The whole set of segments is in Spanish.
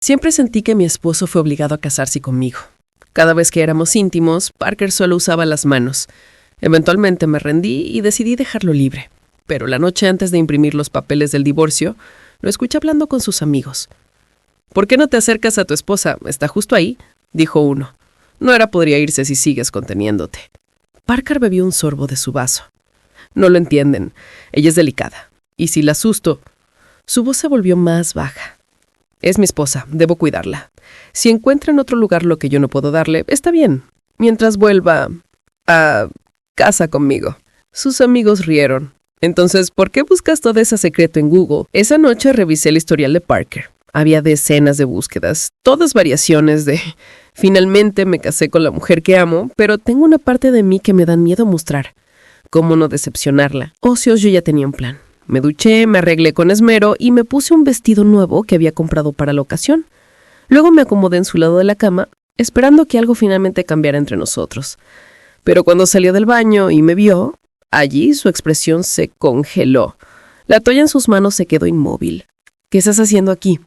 Siempre sentí que mi esposo fue obligado a casarse conmigo. Cada vez que éramos íntimos, Parker solo usaba las manos. Eventualmente me rendí y decidí dejarlo libre. Pero la noche antes de imprimir los papeles del divorcio, lo escuché hablando con sus amigos. «¿Por qué no te acercas a tu esposa? Está justo ahí», dijo uno. «Noera podría irse si sigues conteniéndote». Parker bebió un sorbo de su vaso. «No lo entienden. Ella es delicada. Y si la asusto...» Su voz se volvió más baja. «Es mi esposa. Debo cuidarla. Si encuentra en otro lugar lo que yo no puedo darle, está bien. Mientras vuelva a casa conmigo». Sus amigos rieron. «Entonces, ¿por qué buscas todo ese secreto en Google?» Esa noche revisé el historial de Parker. Había decenas de búsquedas, todas variaciones de... Finalmente me casé con la mujer que amo, pero tengo una parte de mí que me da miedo mostrar. ¿Cómo no decepcionarla? Ocios, yo ya tenía un plan. Me duché, me arreglé con esmero y me puse un vestido nuevo que había comprado para la ocasión. Luego me acomodé en su lado de la cama, esperando que algo finalmente cambiara entre nosotros. Pero cuando salió del baño y me vio, allí su expresión se congeló. La toalla en sus manos se quedó inmóvil. «¿Qué estás haciendo aquí?»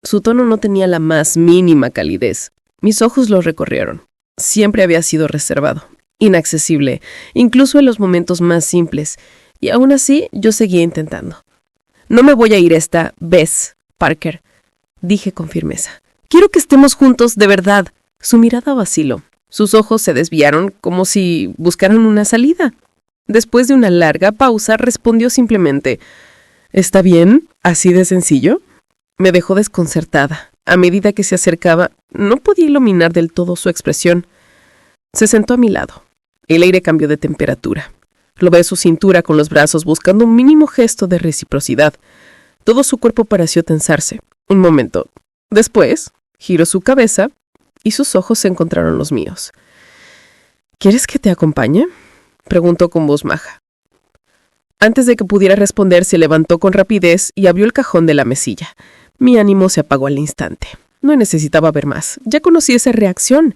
Su tono no tenía la más mínima calidez. Mis ojos lo recorrieron. Siempre había sido reservado, inaccesible, incluso en los momentos más simples, y aún así yo seguía intentando. «No me voy a ir esta vez, Parker», dije con firmeza. «Quiero que estemos juntos de verdad». Su mirada vaciló. Sus ojos se desviaron como si buscaran una salida. Después de una larga pausa, respondió simplemente: «¿Está bien? ¿Así de sencillo?» Me dejó desconcertada. A medida que se acercaba, no podía iluminar del todo su expresión. Se sentó a mi lado. El aire cambió de temperatura. Lobé su cintura con los brazos buscando un mínimo gesto de reciprocidad. Todo su cuerpo pareció tensarse. Un momento. Después, giró su cabeza y sus ojos se encontraron los míos. «¿Quieres que te acompañe?», preguntó con voz maja. Antes de que pudiera responder, se levantó con rapidez y abrió el cajón de la mesilla. Mi ánimo se apagó al instante. No necesitaba ver más. Ya conocí esa reacción.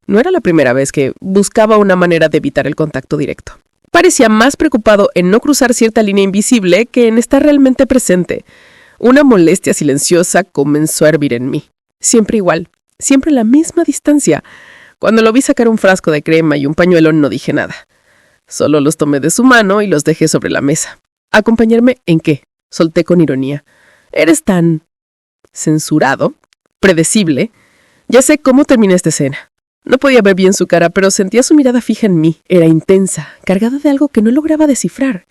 No era la primera vez que buscaba una manera de evitar el contacto directo. Parecía más preocupado en no cruzar cierta línea invisible que en estar realmente presente. Una molestia silenciosa comenzó a hervir en mí. Siempre igual, siempre a la misma distancia. Cuando lo vi sacar un frasco de crema y un pañuelo, no dije nada. Solo los tomé de su mano y los dejé sobre la mesa. «¿Acompañarme en qué?», solté con ironía. «Eres tan... censurado, predecible. Ya sé cómo terminé esta escena». No podía ver bien su cara, pero sentía su mirada fija en mí. Era intensa, cargada de algo que no lograba descifrar.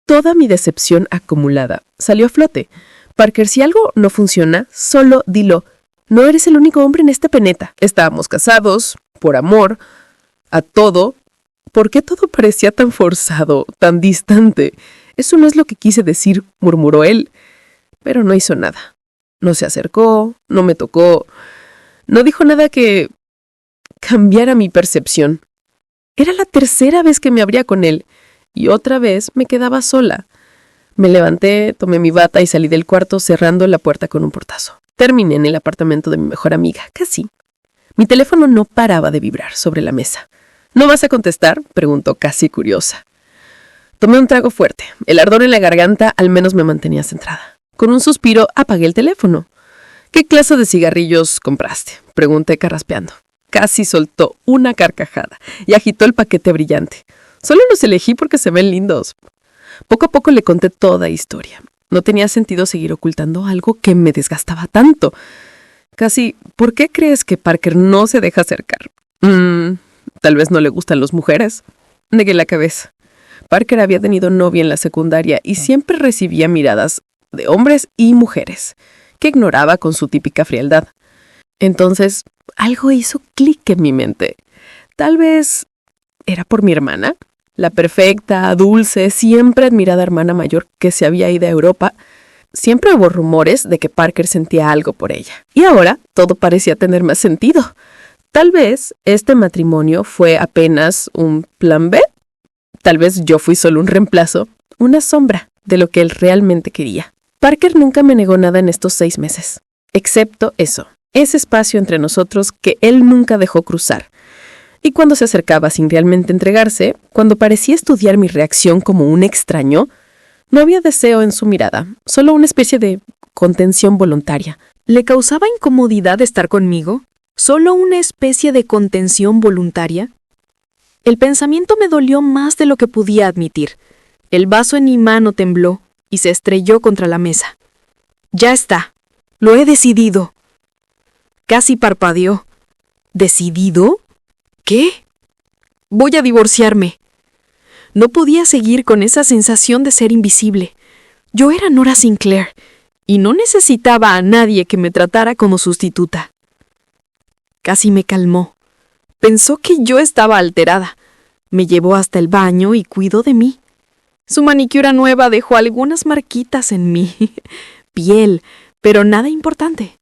Toda mi decepción acumulada salió a flote. «Parker, si algo no funciona, solo dilo. No eres el único hombre en esta peneta. Estábamos casados, por amor, a todo. ¿Por qué todo parecía tan forzado, tan distante? Eso no es lo que quise decir», murmuró él. Pero no hizo nada. No se acercó, no me tocó, no dijo nada que cambiara mi percepción. Era la tercera vez que me abría con él, y otra vez me quedaba sola. Me levanté, tomé mi bata y salí del cuarto cerrando la puerta con un portazo. Terminé en el apartamento de mi mejor amiga, casi. Mi teléfono no paraba de vibrar sobre la mesa. «¿No vas a contestar?», preguntó casi curiosa. Tomé un trago fuerte. El ardor en la garganta al menos me mantenía centrada. Con un suspiro apagué el teléfono. «¿Qué clase de cigarrillos compraste?», pregunté carraspeando. Casi soltó una carcajada y agitó el paquete brillante. «Solo los elegí porque se ven lindos». Poco a poco le conté toda historia. No tenía sentido seguir ocultando algo que me desgastaba tanto. Casi, ¿por qué crees que Parker no se deja acercar? Tal vez no le gustan las mujeres. Negué la cabeza. Parker había tenido novia en la secundaria y siempre recibía miradas de hombres y mujeres, que ignoraba con su típica frialdad. Entonces, algo hizo clic en mi mente. Tal vez era por mi hermana, la perfecta, dulce, siempre admirada hermana mayor que se había ido a Europa. Siempre hubo rumores de que Parker sentía algo por ella. Y ahora todo parecía tener más sentido. Tal vez este matrimonio fue apenas un plan B. Tal vez yo fui solo un reemplazo, una sombra de lo que él realmente quería. Parker nunca me negó nada en estos 6 meses, excepto eso, ese espacio entre nosotros que él nunca dejó cruzar. Y cuando se acercaba sin realmente entregarse, cuando parecía estudiar mi reacción como un extraño, no había deseo en su mirada, solo una especie de contención voluntaria. ¿Le causaba incomodidad estar conmigo? ¿Solo una especie de contención voluntaria? El pensamiento me dolió más de lo que podía admitir. El vaso en mi mano tembló y se estrelló contra la mesa. Ya está. Lo he decidido. Casi parpadeó. ¿Decidido? ¿Qué? Voy a divorciarme. No podía seguir con esa sensación de ser invisible. Yo era Nora Sinclair y no necesitaba a nadie que me tratara como sustituta. Casi me calmó. Pensó que yo estaba alterada. Me llevó hasta el baño y cuidó de mí. Su manicura nueva dejó algunas marquitas en mi piel, pero nada importante.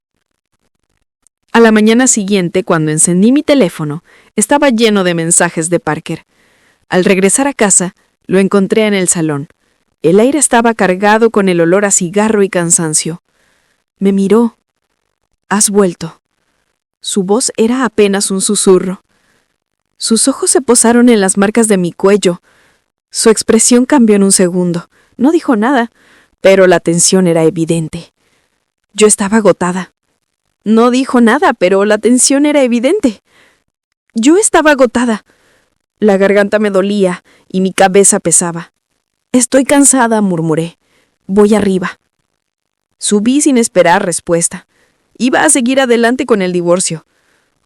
A la mañana siguiente, cuando encendí mi teléfono, estaba lleno de mensajes de Parker. Al regresar a casa, lo encontré en el salón. El aire estaba cargado con el olor a cigarro y cansancio. Me miró. «¿Has vuelto?» Su voz era apenas un susurro. Sus ojos se posaron en las marcas de mi cuello. Su expresión cambió en un segundo. No dijo nada, pero la tensión era evidente. Yo estaba agotada. No dijo nada, pero la tensión era evidente. Yo estaba agotada. La garganta me dolía y mi cabeza pesaba. «Estoy cansada», murmuré. «Voy arriba». Subí sin esperar respuesta. Iba a seguir adelante con el divorcio.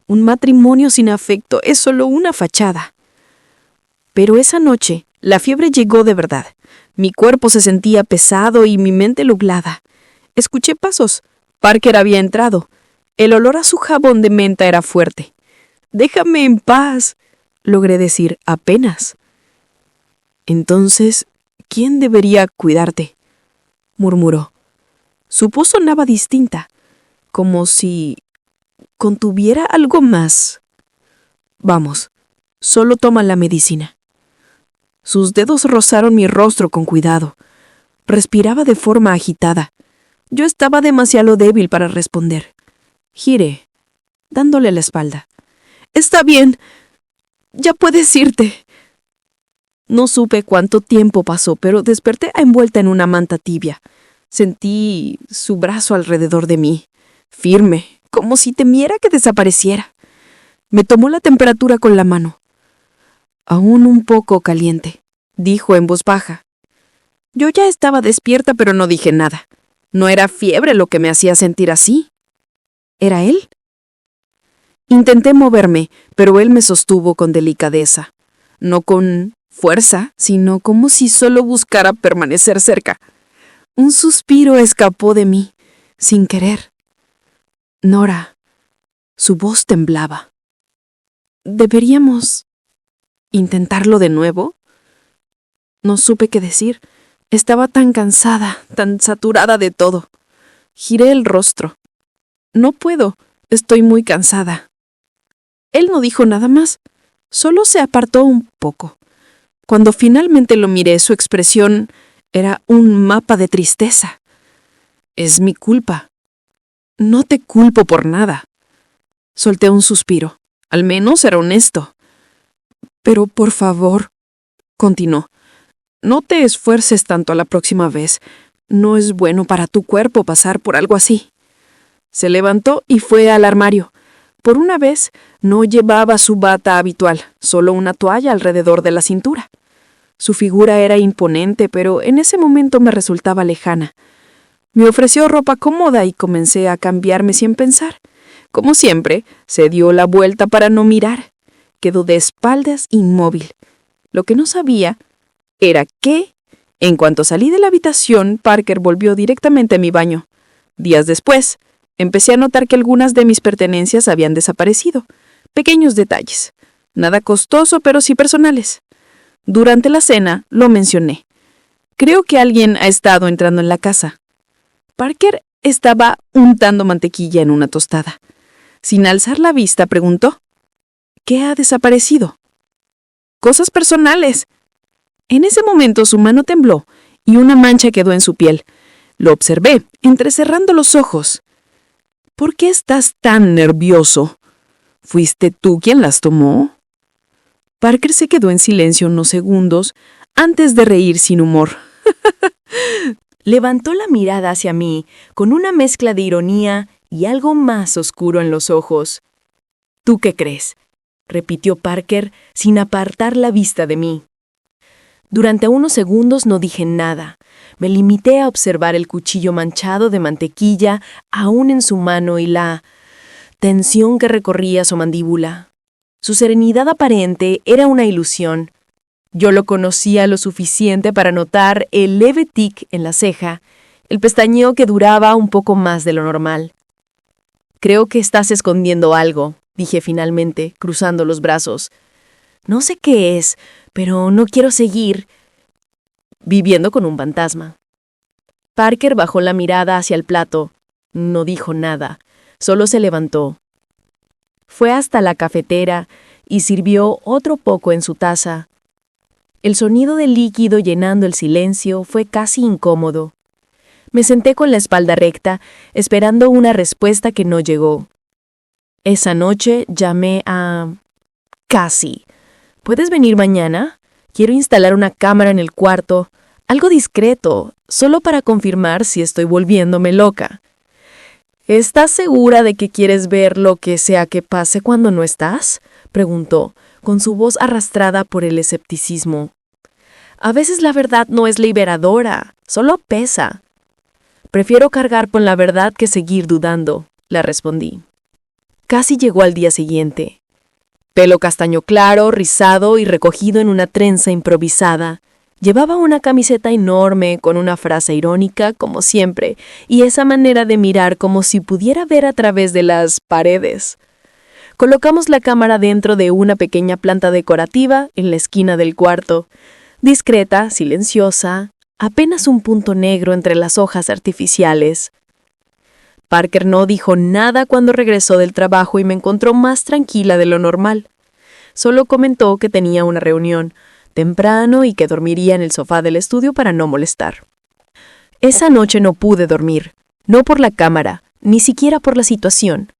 Un matrimonio sin afecto es solo una fachada. Pero esa noche, la fiebre llegó de verdad. Mi cuerpo se sentía pesado y mi mente nublada. Escuché pasos. Parker había entrado. El olor a su jabón de menta era fuerte. «Déjame en paz», logré decir apenas. «Entonces, ¿quién debería cuidarte?», murmuró. Su voz sonaba distinta, como si contuviera algo más. «Vamos, solo toma la medicina». Sus dedos rozaron mi rostro con cuidado. Respiraba de forma agitada. Yo estaba demasiado débil para responder. Giré, dándole la espalda. «Está bien. Ya puedes irte». No supe cuánto tiempo pasó, pero desperté envuelta en una manta tibia. Sentí su brazo alrededor de mí, firme, como si temiera que desapareciera. Me tomó la temperatura con la mano. «Aún un poco caliente», dijo en voz baja. Yo ya estaba despierta, pero no dije nada. No era fiebre lo que me hacía sentir así. ¿Era él? Intenté moverme, pero él me sostuvo con delicadeza. No con fuerza, sino como si solo buscara permanecer cerca. Un suspiro escapó de mí, sin querer. «Nora», su voz temblaba. «¿Deberíamos intentarlo de nuevo?» No supe qué decir. Estaba tan cansada, tan saturada de todo. Giré el rostro. «No puedo, estoy muy cansada». Él no dijo nada más, solo se apartó un poco. Cuando finalmente lo miré, su expresión era un mapa de tristeza. «Es mi culpa». «No te culpo por nada». Solté un suspiro. Al menos era honesto. «Pero por favor», continuó, «no te esfuerces tanto la próxima vez. No es bueno para tu cuerpo pasar por algo así». Se levantó y fue al armario. Por una vez, no llevaba su bata habitual, solo una toalla alrededor de la cintura. Su figura era imponente, pero en ese momento me resultaba lejana. Me ofreció ropa cómoda y comencé a cambiarme sin pensar. Como siempre, se dio la vuelta para no mirar. Quedó de espaldas inmóvil. Lo que no sabía era que, en cuanto salí de la habitación, Parker volvió directamente a mi baño. Días después, empecé a notar que algunas de mis pertenencias habían desaparecido. Pequeños detalles. Nada costoso, pero sí personales. Durante la cena, lo mencioné. «Creo que alguien ha estado entrando en la casa». Parker estaba untando mantequilla en una tostada. Sin alzar la vista, preguntó: «¿Qué ha desaparecido?» «Cosas personales». En ese momento su mano tembló y una mancha quedó en su piel. Lo observé, entrecerrando los ojos. «¿Por qué estás tan nervioso? ¿Fuiste tú quien las tomó?» Parker se quedó en silencio unos segundos antes de reír sin humor. Levantó la mirada hacia mí con una mezcla de ironía y algo más oscuro en los ojos. ¿Tú qué crees?, repitió Parker sin apartar la vista de mí. Durante unos segundos no dije nada. Me limité a observar el cuchillo manchado de mantequilla aún en su mano y la tensión que recorría su mandíbula. Su serenidad aparente era una ilusión. Yo lo conocía lo suficiente para notar el leve tic en la ceja, el pestañeo que duraba un poco más de lo normal. «Creo que estás escondiendo algo», dije finalmente, cruzando los brazos. «No sé qué es, pero no quiero seguir viviendo con un fantasma». Parker bajó la mirada hacia el plato. No dijo nada, solo se levantó. Fue hasta la cafetera y sirvió otro poco en su taza. El sonido del líquido llenando el silencio fue casi incómodo. Me senté con la espalda recta, esperando una respuesta que no llegó. Esa noche llamé a Cassie. ¿Puedes venir mañana? Quiero instalar una cámara en el cuarto, algo discreto, solo para confirmar si estoy volviéndome loca. ¿Estás segura de que quieres ver lo que sea que pase cuando no estás?, preguntó, con su voz arrastrada por el escepticismo. A veces la verdad no es liberadora, solo pesa. Prefiero cargar con la verdad que seguir dudando, le respondí. Casi llegó al día siguiente. Pelo castaño claro, rizado y recogido en una trenza improvisada. Llevaba una camiseta enorme con una frase irónica, como siempre, y esa manera de mirar como si pudiera ver a través de las paredes. Colocamos la cámara dentro de una pequeña planta decorativa en la esquina del cuarto. Discreta, silenciosa, apenas un punto negro entre las hojas artificiales. Parker no dijo nada cuando regresó del trabajo y me encontró más tranquila de lo normal. Solo comentó que tenía una reunión temprano y que dormiría en el sofá del estudio para no molestar. Esa noche no pude dormir, no por la cámara, ni siquiera por la situación.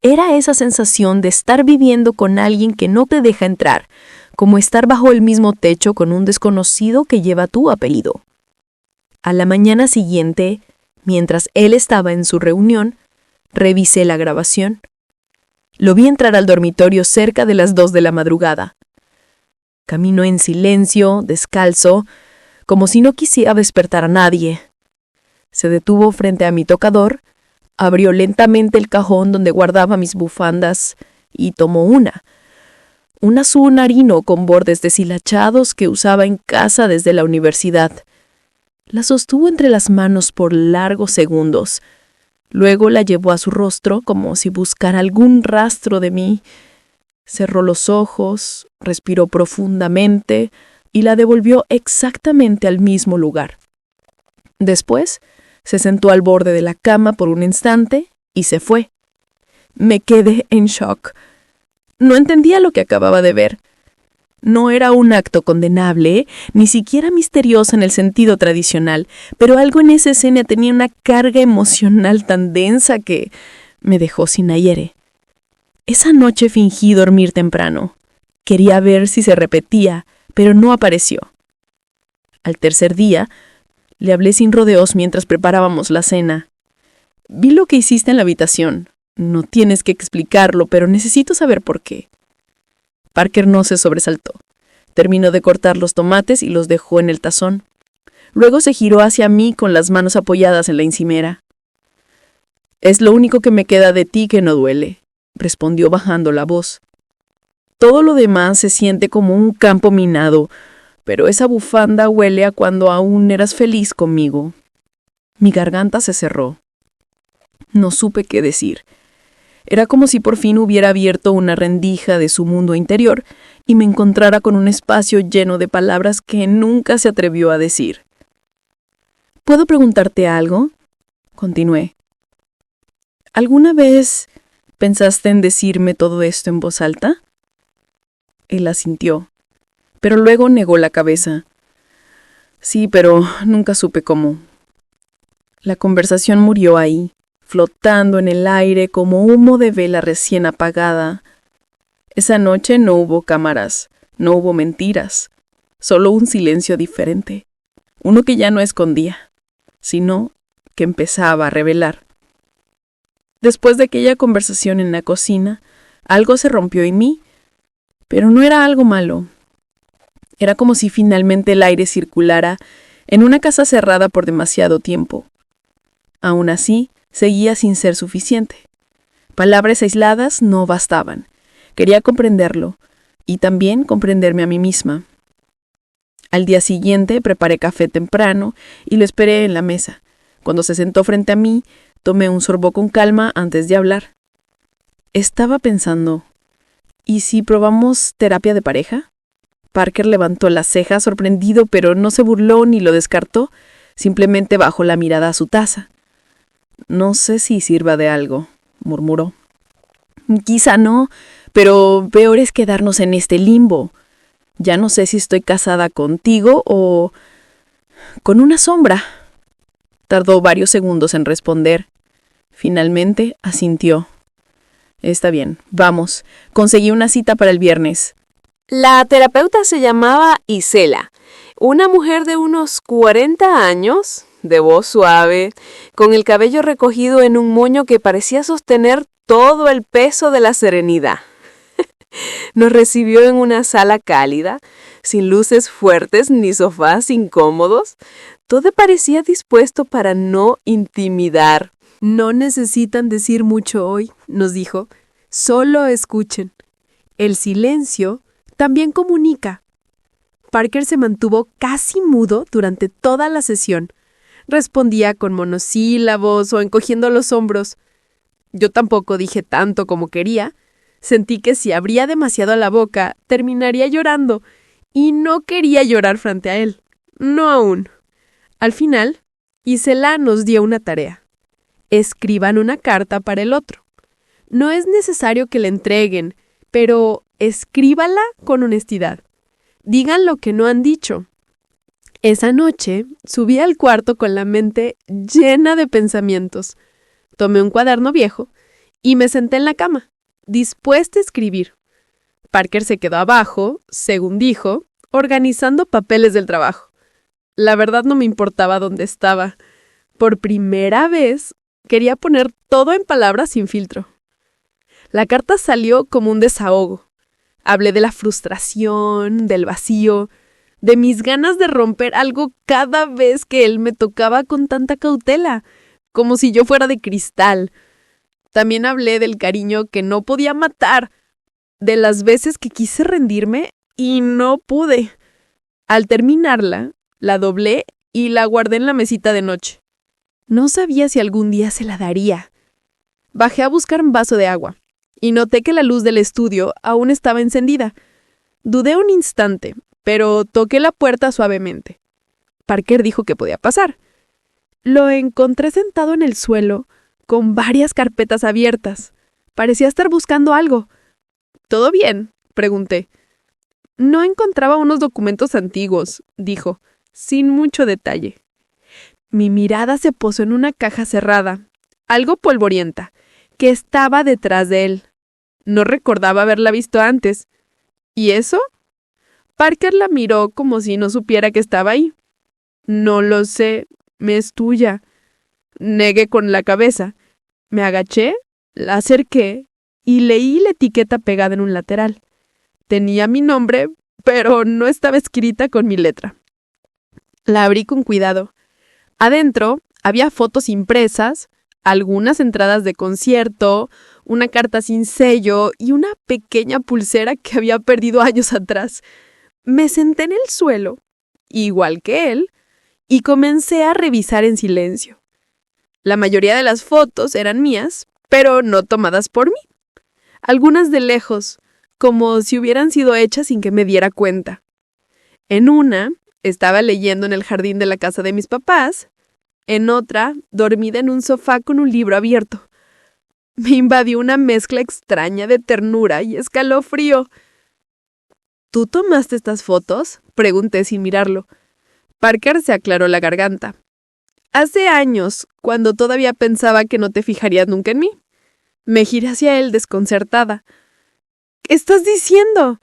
Era esa sensación de estar viviendo con alguien que no te deja entrar, como estar bajo el mismo techo con un desconocido que lleva tu apellido. A la mañana siguiente, mientras él estaba en su reunión, revisé la grabación. Lo vi entrar al dormitorio cerca de las 2 de la madrugada. Caminó en silencio, descalzo, como si no quisiera despertar a nadie. Se detuvo frente a mi tocador, abrió lentamente el cajón donde guardaba mis bufandas y tomó un azul marino con bordes deshilachados que usaba en casa desde la universidad. La sostuvo entre las manos por largos segundos. Luego la llevó a su rostro como si buscara algún rastro de mí. Cerró los ojos, respiró profundamente y la devolvió exactamente al mismo lugar. Después, se sentó al borde de la cama por un instante y se fue. Me quedé en shock. No entendía lo que acababa de ver. No era un acto condenable, ni siquiera misterioso en el sentido tradicional, pero algo en esa escena tenía una carga emocional tan densa que me dejó sin aire. Esa noche fingí dormir temprano. Quería ver si se repetía, pero no apareció. Al tercer día, le hablé sin rodeos mientras preparábamos la cena. Vi lo que hiciste en la habitación. No tienes que explicarlo, pero necesito saber por qué. Parker no se sobresaltó. Terminó de cortar los tomates y los dejó en el tazón. Luego se giró hacia mí con las manos apoyadas en la encimera. «Es lo único que me queda de ti que no duele», respondió bajando la voz. «Todo lo demás se siente como un campo minado, pero esa bufanda huele a cuando aún eras feliz conmigo». Mi garganta se cerró. No supe qué decir. Era como si por fin hubiera abierto una rendija de su mundo interior y me encontrara con un espacio lleno de palabras que nunca se atrevió a decir. «¿Puedo preguntarte algo?», continué. «¿Alguna vez pensaste en decirme todo esto en voz alta?». Él asintió, pero luego negó la cabeza. «Sí, pero nunca supe cómo». La conversación murió ahí, flotando en el aire como humo de vela recién apagada. Esa noche no hubo cámaras, no hubo mentiras, solo un silencio diferente, uno que ya no escondía, sino que empezaba a revelar. Después de aquella conversación en la cocina, algo se rompió en mí, pero no era algo malo. Era como si finalmente el aire circulara en una casa cerrada por demasiado tiempo. Aún así, seguía sin ser suficiente. Palabras aisladas no bastaban. Quería comprenderlo y también comprenderme a mí misma. Al día siguiente preparé café temprano y lo esperé en la mesa. Cuando se sentó frente a mí, tomé un sorbo con calma antes de hablar. Estaba pensando, ¿y si probamos terapia de pareja? Parker levantó las cejas sorprendido, pero no se burló ni lo descartó, simplemente bajó la mirada a su taza. No sé si sirva de algo, murmuró. Quizá no, pero peor es quedarnos en este limbo. Ya no sé si estoy casada contigo o con una sombra. Tardó varios segundos en responder. Finalmente asintió. Está bien, vamos. Conseguí una cita para el viernes. La terapeuta se llamaba Isela, una mujer de unos 40 años, de voz suave, con el cabello recogido en un moño que parecía sostener todo el peso de la serenidad. Nos recibió en una sala cálida, sin luces fuertes ni sofás incómodos. Todo parecía dispuesto para no intimidar. No necesitan decir mucho hoy, nos dijo. Solo escuchen. El silencio también comunica. Parker se mantuvo casi mudo durante toda la sesión. Respondía con monosílabos o encogiendo los hombros. Yo tampoco dije tanto como quería. Sentí que si abría demasiado la boca, terminaría llorando, y no quería llorar frente a él. No aún. Al final, Isela nos dio una tarea. Escriban una carta para el otro. No es necesario que la entreguen, pero escríbala con honestidad. Digan lo que no han dicho. Esa noche subí al cuarto con la mente llena de pensamientos. Tomé un cuaderno viejo y me senté en la cama, dispuesta a escribir. Parker se quedó abajo, según dijo, organizando papeles del trabajo. La verdad no me importaba dónde estaba. Por primera vez quería poner todo en palabras sin filtro. La carta salió como un desahogo. Hablé de la frustración, del vacío, de mis ganas de romper algo cada vez que él me tocaba con tanta cautela, como si yo fuera de cristal. También hablé del cariño que no podía matar, de las veces que quise rendirme y no pude. Al terminarla, la doblé y la guardé en la mesita de noche. No sabía si algún día se la daría. Bajé a buscar un vaso de agua y noté que la luz del estudio aún estaba encendida. Dudé un instante, pero toqué la puerta suavemente. Parker dijo que podía pasar. Lo encontré sentado en el suelo, con varias carpetas abiertas. Parecía estar buscando algo. ¿Todo bien?, pregunté. No encontraba unos documentos antiguos, dijo, sin mucho detalle. Mi mirada se posó en una caja cerrada, algo polvorienta, que estaba detrás de él. No recordaba haberla visto antes. ¿Y eso? Parker la miró como si no supiera que estaba ahí. No lo sé, me es tuya. Negué con la cabeza. Me agaché, la acerqué y leí la etiqueta pegada en un lateral. Tenía mi nombre, pero no estaba escrita con mi letra. La abrí con cuidado. Adentro había fotos impresas, algunas entradas de concierto, una carta sin sello y una pequeña pulsera que había perdido años atrás. Me senté en el suelo, igual que él, y comencé a revisar en silencio. La mayoría de las fotos eran mías, pero no tomadas por mí. Algunas de lejos, como si hubieran sido hechas sin que me diera cuenta. En una, estaba leyendo en el jardín de la casa de mis papás. En otra, dormida en un sofá con un libro abierto. Me invadió una mezcla extraña de ternura y escalofrío. ¿Tú tomaste estas fotos?, pregunté sin mirarlo. Parker se aclaró la garganta. Hace años, cuando todavía pensaba que no te fijarías nunca en mí. Me giré hacia él desconcertada. ¿Qué estás diciendo?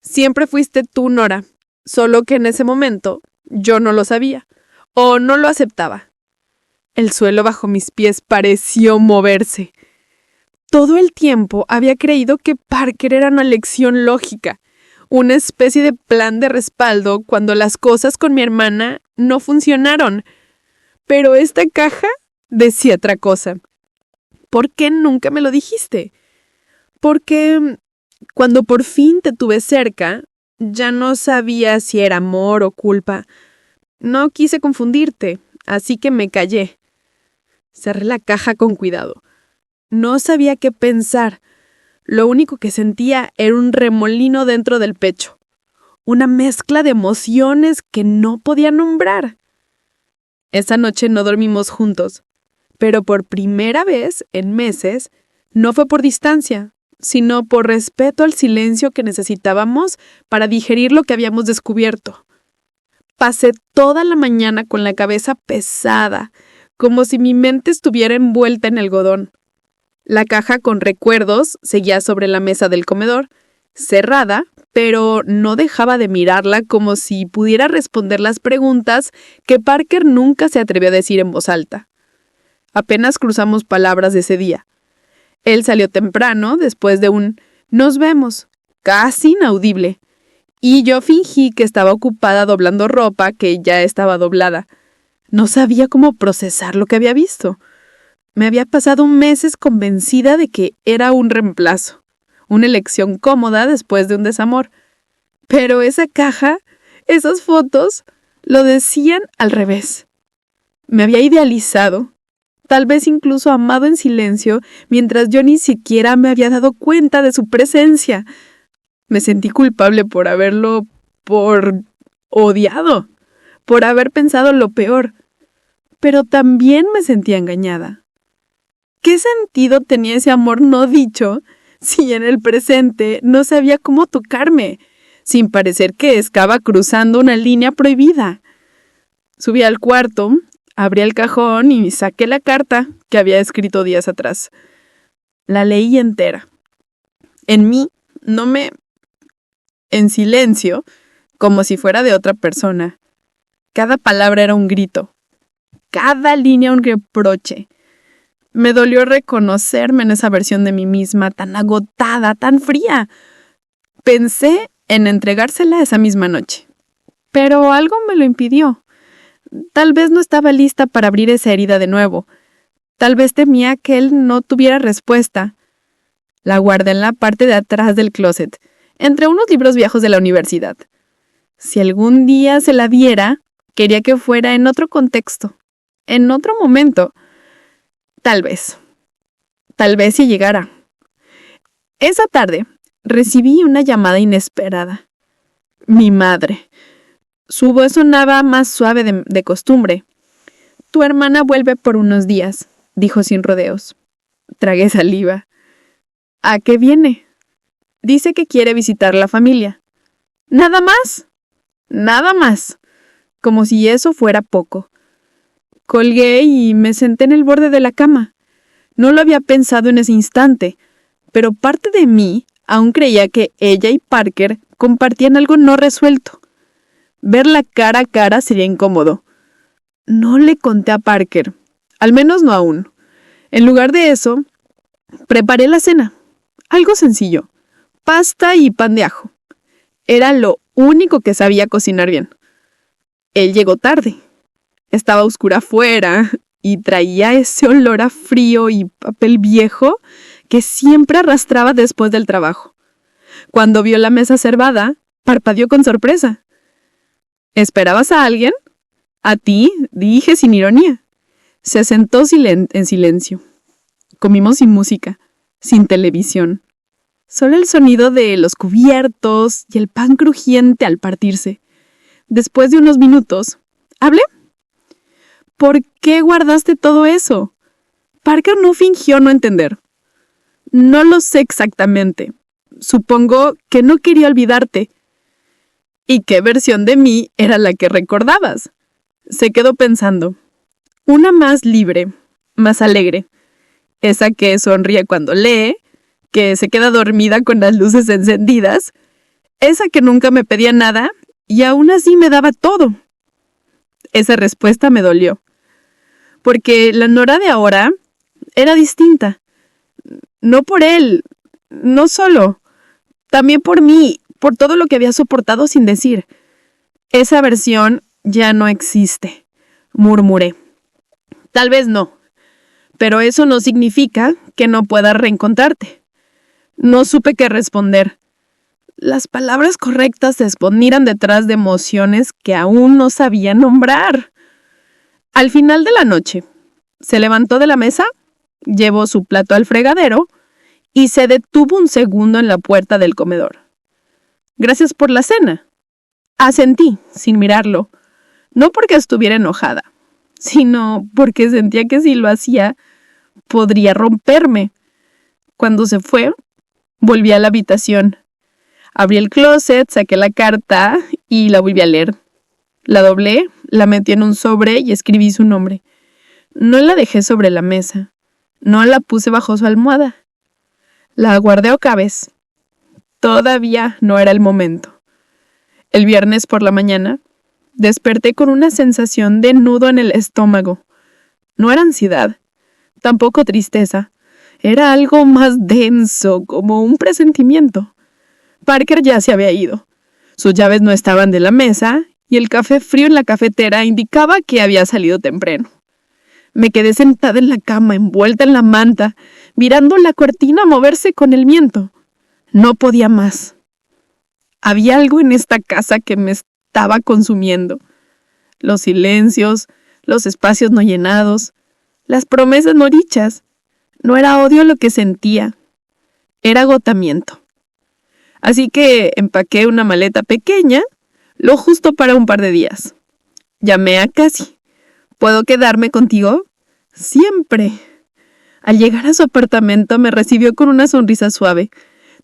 Siempre fuiste tú, Nora, solo que en ese momento yo no lo sabía, o no lo aceptaba. El suelo bajo mis pies pareció moverse. Todo el tiempo había creído que Parker era una lección lógica, una especie de plan de respaldo cuando las cosas con mi hermana no funcionaron. Pero esta caja decía otra cosa. ¿Por qué nunca me lo dijiste? Porque cuando por fin te tuve cerca, ya no sabía si era amor o culpa. No quise confundirte, así que me callé. Cerré la caja con cuidado. No sabía qué pensar. Lo único que sentía era un remolino dentro del pecho. Una mezcla de emociones que no podía nombrar. Esa noche no dormimos juntos, pero por primera vez en meses no fue por distancia, sino por respeto al silencio que necesitábamos para digerir lo que habíamos descubierto. Pasé toda la mañana con la cabeza pesada, como si mi mente estuviera envuelta en algodón. La caja con recuerdos seguía sobre la mesa del comedor, cerrada, pero no dejaba de mirarla como si pudiera responder las preguntas que Parker nunca se atrevió a decir en voz alta. Apenas cruzamos palabras de ese día. Él salió temprano, después de un "nos vemos", casi inaudible, y yo fingí que estaba ocupada doblando ropa que ya estaba doblada. No sabía cómo procesar lo que había visto. Me había pasado meses convencida de que era un reemplazo, una elección cómoda después de un desamor. Pero esa caja, esas fotos, lo decían al revés. Me había idealizado, tal vez incluso amado en silencio, mientras yo ni siquiera me había dado cuenta de su presencia. Me sentí culpable por odiado, por haber pensado lo peor. Pero también me sentía engañada. ¿Qué sentido tenía ese amor no dicho si en el presente no sabía cómo tocarme, sin parecer que estaba cruzando una línea prohibida? Subí al cuarto, abrí el cajón y saqué la carta que había escrito días atrás. La leí entera. En silencio, como si fuera de otra persona. Cada palabra era un grito, cada línea un reproche. Me dolió reconocerme en esa versión de mí misma, tan agotada, tan fría. Pensé en entregársela esa misma noche, pero algo me lo impidió. Tal vez no estaba lista para abrir esa herida de nuevo. Tal vez temía que él no tuviera respuesta. La guardé en la parte de atrás del closet, entre unos libros viejos de la universidad. Si algún día se la diera, quería que fuera en otro contexto, en otro momento. Tal vez si llegara. Esa tarde recibí una llamada inesperada. Mi madre. Su voz sonaba más suave de costumbre. «Tu hermana vuelve por unos días», dijo sin rodeos. Tragué saliva. «¿A qué viene?» «Dice que quiere visitar la familia». «¿Nada más?» «Nada más». Como si eso fuera poco. Colgué y me senté en el borde de la cama. No lo había pensado en ese instante, pero parte de mí aún creía que ella y Parker compartían algo no resuelto. Verla cara a cara sería incómodo. No le conté a Parker, al menos no aún. En lugar de eso, preparé la cena. Algo sencillo, pasta y pan de ajo. Era lo único que sabía cocinar bien. Él llegó tarde. Estaba oscura afuera y traía ese olor a frío y papel viejo que siempre arrastraba después del trabajo. Cuando vio la mesa cerrada, parpadeó con sorpresa. ¿Esperabas a alguien? A ti, dije sin ironía. Se sentó en silencio. Comimos sin música, sin televisión. Solo el sonido de los cubiertos y el pan crujiente al partirse. Después de unos minutos, ¿hablé? ¿Por qué guardaste todo eso? Parker no fingió no entender. No lo sé exactamente. Supongo que no quería olvidarte. ¿Y qué versión de mí era la que recordabas? Se quedó pensando. Una más libre, más alegre. Esa que sonríe cuando lee, que se queda dormida con las luces encendidas. Esa que nunca me pedía nada y aún así me daba todo. Esa respuesta me dolió. Porque la Nora de ahora era distinta. No por él, no solo, también por mí, por todo lo que había soportado sin decir. Esa versión ya no existe, murmuré. Tal vez no, pero eso no significa que no puedas reencontrarte. No supe qué responder. Las palabras correctas se escondían detrás de emociones que aún no sabía nombrar. Al final de la noche, se levantó de la mesa, llevó su plato al fregadero y se detuvo un segundo en la puerta del comedor. Gracias por la cena. Asentí, sin mirarlo, no porque estuviera enojada, sino porque sentía que si lo hacía, podría romperme. Cuando se fue, volví a la habitación. Abrí el closet, saqué la carta y la volví a leer. La doblé, la metí en un sobre y escribí su nombre. No la dejé sobre la mesa. No la puse bajo su almohada. La guardé otra vez. Todavía no era el momento. El viernes por la mañana, desperté con una sensación de nudo en el estómago. No era ansiedad, tampoco tristeza. Era algo más denso, como un presentimiento. Parker ya se había ido. Sus llaves no estaban de la mesa y el café frío en la cafetera indicaba que había salido temprano. Me quedé sentada en la cama, envuelta en la manta, mirando la cortina moverse con el viento. No podía más. Había algo en esta casa que me estaba consumiendo. Los silencios, los espacios no llenados, las promesas no dichas. No era odio lo que sentía, era agotamiento. Así que empaqué una maleta pequeña, lo justo para un par de días. Llamé a Cassie. ¿Puedo quedarme contigo? Siempre. Al llegar a su apartamento me recibió con una sonrisa suave.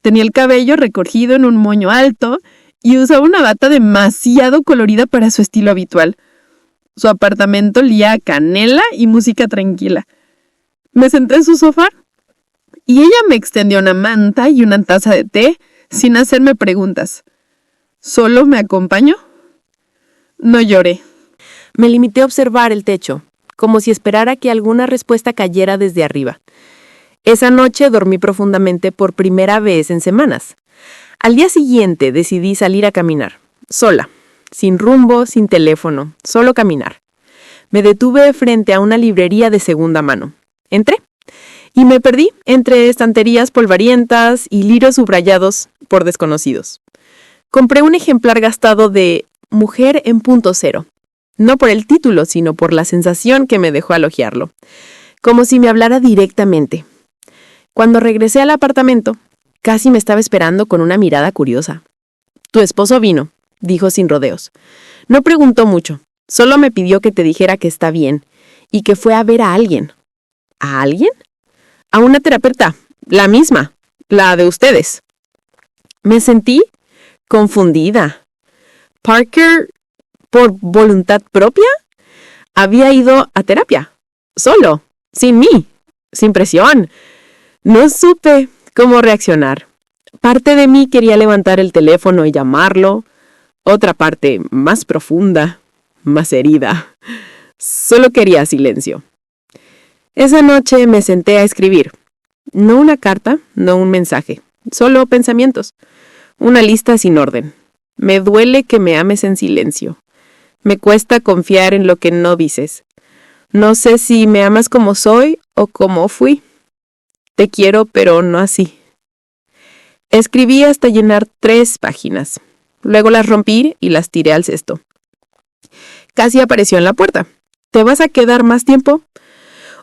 Tenía el cabello recogido en un moño alto y usaba una bata demasiado colorida para su estilo habitual. Su apartamento olía a canela y música tranquila. Me senté en su sofá y ella me extendió una manta y una taza de té sin hacerme preguntas. ¿Solo me acompañó? No lloré. Me limité a observar el techo, como si esperara que alguna respuesta cayera desde arriba. Esa noche dormí profundamente por primera vez en semanas. Al día siguiente decidí salir a caminar, sola, sin rumbo, sin teléfono, solo caminar. Me detuve frente a una librería de segunda mano. Entré y me perdí entre estanterías polvorientas y libros subrayados por desconocidos. Compré un ejemplar gastado de Mujer en punto cero. No por el título, sino por la sensación que me dejó al hojearlo. Como si me hablara directamente. Cuando regresé al apartamento, Cassie me estaba esperando con una mirada curiosa. «Tu esposo vino», dijo sin rodeos. No preguntó mucho, solo me pidió que te dijera que está bien y que fue a ver a alguien. ¿A alguien? A una terapeuta, la misma, la de ustedes. Me sentí confundida. Parker, por voluntad propia, había ido a terapia, solo, sin mí, sin presión. No supe cómo reaccionar. Parte de mí quería levantar el teléfono y llamarlo, otra parte más profunda, más herida. Solo quería silencio. Esa noche me senté a escribir. No una carta, no un mensaje, solo pensamientos. Una lista sin orden. Me duele que me ames en silencio. Me cuesta confiar en lo que no dices. No sé si me amas como soy o como fui. Te quiero, pero no así. Escribí hasta llenar 3 páginas. Luego las rompí y las tiré al cesto. Cassie apareció en la puerta. ¿Te vas a quedar más tiempo?